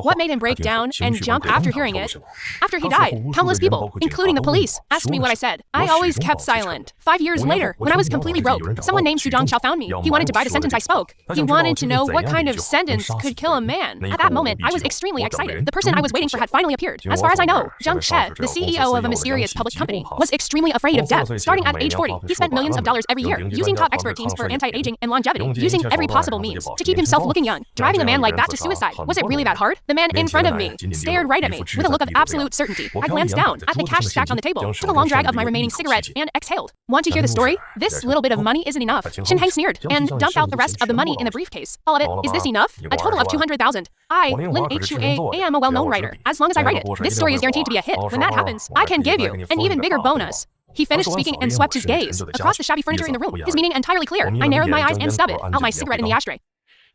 What made him break down and jump after hearing it? After he died, countless people, including the police, asked me what I said. I always kept silent. 5 years later, when I was completely broke, someone named Su Dongqiao found me. He wanted to buy the sentence I spoke. He wanted to know what kind of sentence could kill a man. At that moment, I was extremely excited. The person I was waiting for had finally appeared. As far as I know, Zhang Che, the CEO of a mysterious public company, was extremely afraid of death. Starting at age 40, he spent millions of dollars every year using top expert teams for anti-aging and longevity, using every possible means to keep himself looking young. Driving a man like that to suicide, was it really that hard? The man in front of me stared right at me with a look of absolute certainty. I glanced down at the cash stacked on the table, took a long drag of my remaining cigarette, and exhaled. Want to hear the story? This little bit of money isn't enough. Shin Hang sneered and dumped out the rest of the money in the briefcase. All of it. Is this enough? A total of 200,000. I, Lin Hua, am a well-known writer. As long as I write it, this story is guaranteed to be a hit. When that happens, I can give you an even bigger bonus. He finished speaking and swept his gaze across the shabby furniture in the room, his meaning entirely clear. I narrowed my eyes and stubbed it out my cigarette in the ashtray.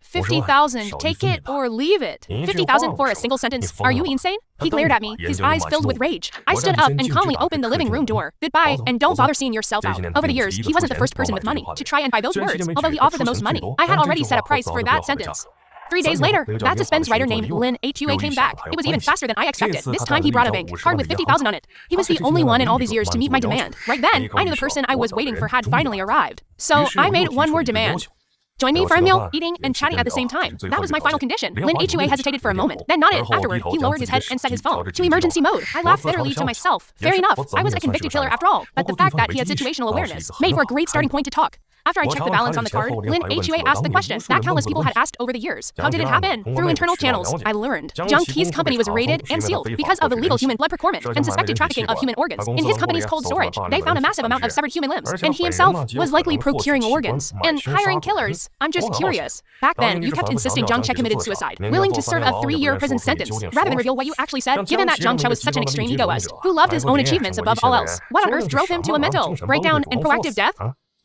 50,000, take it or leave it. 50,000 for a single sentence. Are you insane? He glared at me, his eyes filled with rage. I stood up and calmly opened the living room door. Goodbye, and don't bother seeing yourself out. Over the years, he wasn't the first person with money to try and buy those words, although he offered the most money. I had already set a price for that sentence. 3 days later, that suspense writer named Lin Hua came back. It was even faster than I expected. This time he brought a bank card with 50,000 on it. He was the only one in all these years to meet my demand. Right then, I knew the person I was waiting for had finally arrived. So I made one more demand. Join me for a meal, eating and chatting at the same time. That was my final condition. Lin Hua hesitated for a moment, then nodded. Afterward, he lowered his head and set his phone to emergency mode. I laughed bitterly to myself. Fair enough, I was a convicted killer after all, but the fact that he had situational awareness made for a great starting point to talk. After I checked the balance on the card, Lin Hua asked the question that countless people had asked over the years. How did it happen? Through internal channels, I learned. Zhang Qi's company was raided and sealed because of illegal human blood procurement and suspected trafficking of human organs. In his company's cold storage, they found a massive amount of severed human limbs, and he himself was likely procuring organs and hiring killers. I'm just curious. Back then, you kept insisting Zhang Che committed suicide, willing to serve a 3-year prison sentence, rather than reveal what you actually said, given that Zhang Che was such an extreme egoist, who loved his own achievements above all else. What on earth drove him to a mental breakdown and proactive death?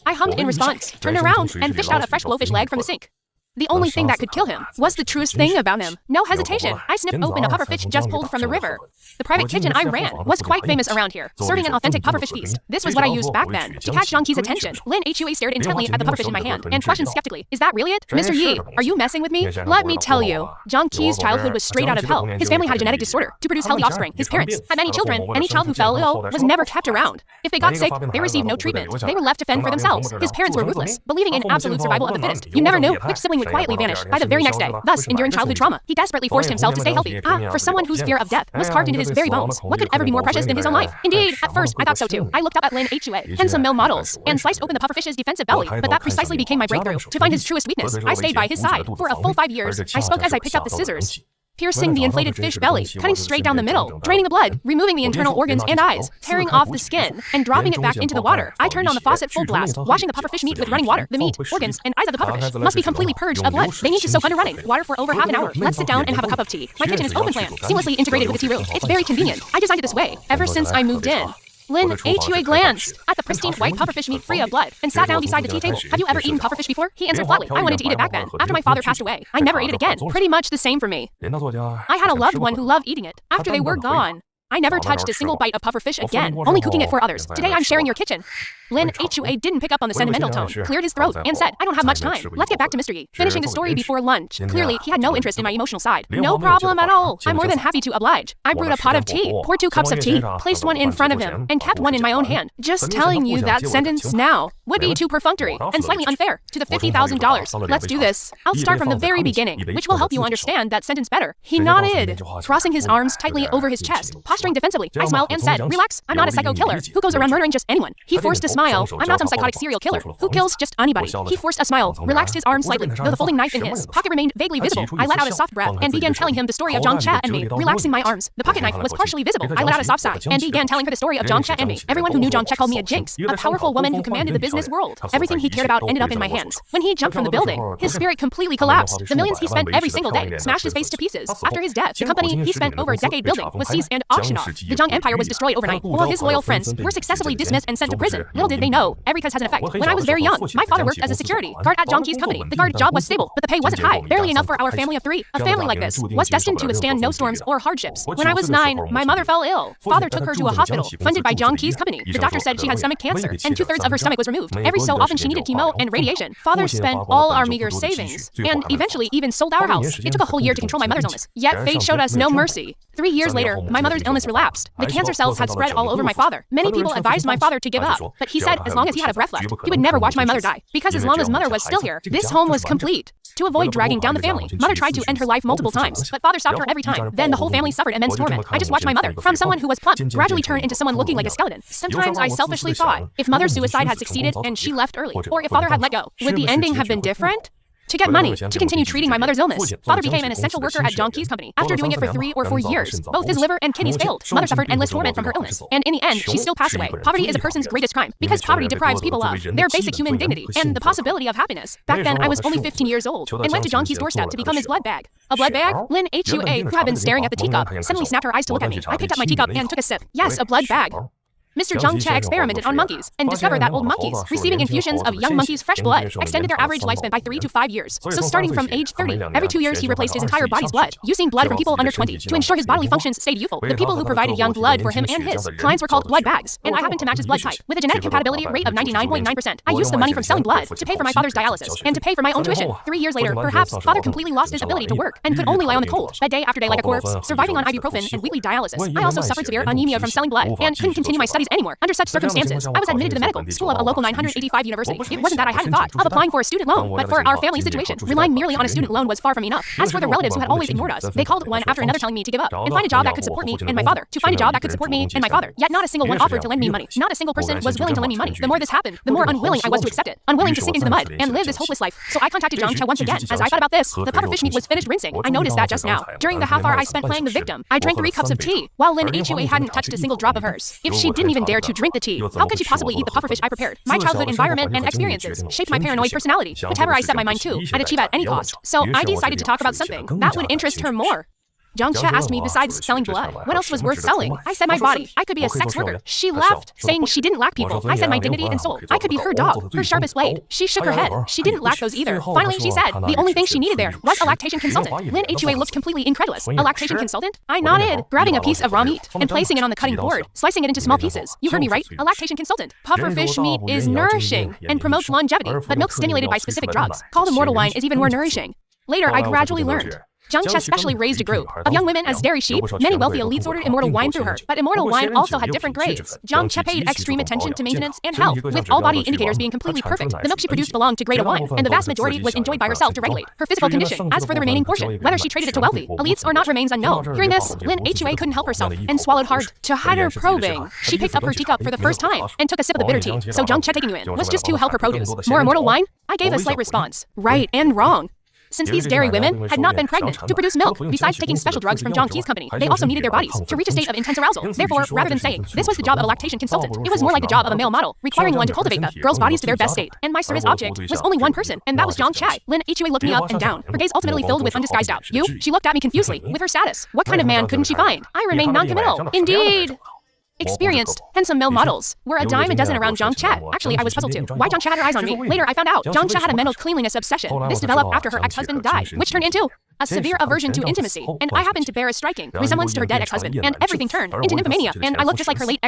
I hummed in response, turned around, and fished out a fresh blowfish leg from the sink. The only thing that could kill him was the truest thing about him. No hesitation. I snipped open a pufferfish just pulled from the river. The private kitchen I ran was quite famous around here, serving an authentic pufferfish feast. This was what I used back then to catch Zhang Qi's attention. Lin Hua stared intently at the pufferfish in my hand and questioned skeptically, "Is that really it? Mr. Yi, are you messing with me?" Let me tell you, Zhang Qi's childhood was straight out of hell. His family had a genetic disorder to produce healthy offspring. His parents had many children. Any child who fell ill was never kept around. If they got sick, they received no treatment. They were left to fend for themselves. His parents were ruthless, believing in absolute survival of the fittest. You never knew which sibling would quietly vanish by the very next day, thus enduring childhood trauma. He desperately forced himself to stay healthy. For someone whose fear of death was carved into his very bones, what could ever be more precious than his own life? Indeed, at first, I thought so too. I looked up at Lin Hua, handsome male models, and sliced open the pufferfish's defensive belly, but that precisely became my breakthrough. To find his truest weakness, I stayed by his side. For a full 5 years, I spoke as I picked up the scissors, piercing the inflated fish belly, cutting straight down the middle, draining the blood, removing the internal organs and eyes, tearing off the skin, and dropping it back into the water. I turned on the faucet full blast, washing the pufferfish meat with running water. The meat, organs, and eyes of the pufferfish must be completely purged of blood. They need to soak under running water for over half an hour. Let's sit down and have a cup of tea. My kitchen is open plan, seamlessly integrated with the tea room. It's very convenient. I designed it this way ever since I moved in. Lin Hua glanced at the pristine white pufferfish meat free of blood and sat down beside the tea table. Have you ever eaten pufferfish before? He answered flatly. I wanted to eat it back then. After my father passed away, I never ate it again. Pretty much the same for me. I had a loved one who loved eating it. After they were gone, I never touched a single bite of pufferfish again, only cooking it for others. Today I'm sharing your kitchen. Lin Hua didn't pick up on the sentimental tone, cleared his throat, and said, "I don't have much time. Let's get back to Mr. Yi, finishing the story before lunch." Clearly, he had no interest in my emotional side. No problem at all. I'm more than happy to oblige. I brewed a pot of tea, poured 2 cups of tea, placed one in front of him, and kept one in my own hand. Just telling you that sentence now would be too perfunctory and slightly unfair to the $50,000. Let's do this. I'll start from the very beginning, which will help you understand that sentence better. He nodded, crossing his arms tightly over his chest, posturing defensively. I smiled and said, "Relax, I'm not a psycho killer who goes around murdering just anyone." He forced a smile. I'm not some psychotic serial killer who kills just anybody. He forced a smile, relaxed his arm slightly, though the folding knife in his pocket remained vaguely visible. I let out a soft breath and began telling him the story of Zhang Che and me, relaxing my arms. The pocket knife was partially visible. I let out a soft sigh and began telling her the story of Zhang Che and me. Everyone who knew Zhang Che called me a jinx, a powerful woman who commanded the business world. Everything he cared about ended up in my hands. When he jumped from the building, his spirit completely collapsed. The millions he spent every single day smashed his face to pieces. After his death, the company he spent over a decade building was seized and auctioned auction off. The Zhang Empire was destroyed overnight, while his loyal friends were successfully dismissed and sent to prison. Little did they know, every cause has an effect. When I was very young, my father worked as a security guard at Zhang Qi's company. The guard job was stable, but the pay wasn't high, barely enough for our family of 3. A family like this was destined to withstand no storms or hardships. When I was 9, my mother fell ill. Father took her to a hospital, funded by Zhang Qi's company. The doctor said she had stomach cancer, and 2/3 of her stomach was removed. Every so often she needed chemo and radiation. Father spent all our meager savings, and eventually even sold our house. It took a whole year to control my mother's illness, yet fate showed us no mercy. 3 years later, my mother's illness relapsed. The cancer cells had spread all over my father. Many people advised my father to give up, but he said as long as he had a breath left, he would never watch my mother die, because as long as mother was still here, this home was complete. To avoid dragging down the family, mother tried to end her life multiple times, but father stopped her every time. Then the whole family suffered immense torment. I just watched my mother, from someone who was plump, gradually turn into someone looking like a skeleton. Sometimes I selfishly thought, if mother's suicide had succeeded and she left early, or if father had let go, would the ending have been different? To get money, to continue treating my mother's illness. Father became an essential worker at Zhang Qi's company. After doing it for 3 or 4 years, both his liver and kidneys failed. Mother suffered endless torment from her illness, and in the end, she still passed away. Poverty is a person's greatest crime, because poverty deprives people of their basic human dignity and the possibility of happiness. Back then, I was only 15 years old, and went to Zhang Qi's doorstep to become his blood bag. A blood bag? Lin Hua, who had been staring at the teacup, suddenly snapped her eyes to look at me. I picked up my teacup and took a sip. Yes, a blood bag. Mr. Zhang Che experimented on monkeys and discovered that old monkeys, receiving infusions of young monkeys' fresh blood, extended their average lifespan by 3 to 5 years. So starting from age 30, every 2 years he replaced his entire body's blood, using blood from people under 20 to ensure his bodily functions stayed youthful. The people who provided young blood for him and his clients were called blood bags, and I happened to match his blood type. With a genetic compatibility rate of 99.9%, I used the money from selling blood to pay for my father's dialysis and to pay for my own tuition. 3 years later, perhaps, father completely lost his ability to work and could only lie on the cold, bed day after day like a corpse, surviving on ibuprofen and weekly dialysis. I also suffered severe anemia from selling blood and couldn't continue my studies anymore. Under such circumstances, I was admitted to the medical school of a local 985 university. It wasn't that I hadn't thought of applying for a student loan, but for our family situation, relying merely on a student loan was far from enough. As for the relatives who had always ignored us, they called one after another telling me to give up and find a job that could support me and my father. To find a job that could support me and my father. Yet not a single one offered to lend me money. Not a single person was willing to lend me money. The more this happened, the more unwilling I was to accept it. Unwilling to sink into the mud and live this hopeless life. So I contacted Zhang Che once again. As I thought about this, the puffer fish meat was finished rinsing. I noticed that just now. During the half hour I spent playing the victim, I drank 3 cups of tea, while Lin Hua hadn't touched a single drop of hers. If she didn't even dare to drink the tea, how could she possibly eat the pufferfish I prepared? My childhood environment and experiences shaped my paranoid personality. Whatever I set my mind to, I'd achieve at any cost. So I decided to talk about something that would interest her more. Zhang Che asked me, besides selling blood, what else was worth selling? I said my body. I could be a sex worker. She laughed, saying she didn't lack people. I said my dignity and soul. I could be her dog, her sharpest blade. She shook her head. She didn't lack those either. Finally, she said the only thing she needed there was a lactation consultant. Lin Hua looked completely incredulous. A lactation consultant? I nodded, grabbing a piece of raw meat and placing it on the cutting board, slicing it into small pieces. You heard me right? A lactation consultant. Pufferfish meat is nourishing and promotes longevity, but milk stimulated by specific drugs, called immortal wine, is even more nourishing. Later, I gradually learned. Zhang Che specially raised a group of young women as dairy sheep. Many wealthy elites ordered immortal wine through her, but immortal wine also had different grades. Zhang Che paid extreme attention to maintenance and health, with all body indicators being completely perfect. The milk she produced belonged to grade A wine, and the vast majority was enjoyed by herself to regulate her physical condition. As for the remaining portion, whether she traded it to wealthy elites or not remains unknown. Hearing this, Lin Hua couldn't help herself and swallowed hard. To hide her probing, she picked up her teacup for the first time and took a sip of the bitter tea. So Zhang Che taking you in was just to help her produce. More immortal wine? I gave a slight response. Right and wrong. Since these dairy women had not been pregnant to produce milk, besides taking special drugs from Zhang Qi's company, they also needed their bodies to reach a state of intense arousal. Therefore, rather than saying this was the job of a lactation consultant, it was more like the job of a male model, requiring one to cultivate the girls' bodies to their best state. And my service object was only one person, and that was Zhang Che. Lin Hua looked me up and down, her gaze ultimately filled with undisguised doubt. You? She looked at me confusedly. With her status, what kind of man couldn't she find? I remained non-committal. Indeed. Experienced, handsome male models were a dime a dozen around Zhang Che. Actually, I was puzzled too. Why Zhang Che had her eyes on me? Later, I found out Zhang Che had a mental cleanliness obsession. This developed after her ex-husband died, which turned into a severe aversion to intimacy. And I happened to bear a striking resemblance to her dead ex-husband, and everything turned into nymphomania, and I looked just like her late ex.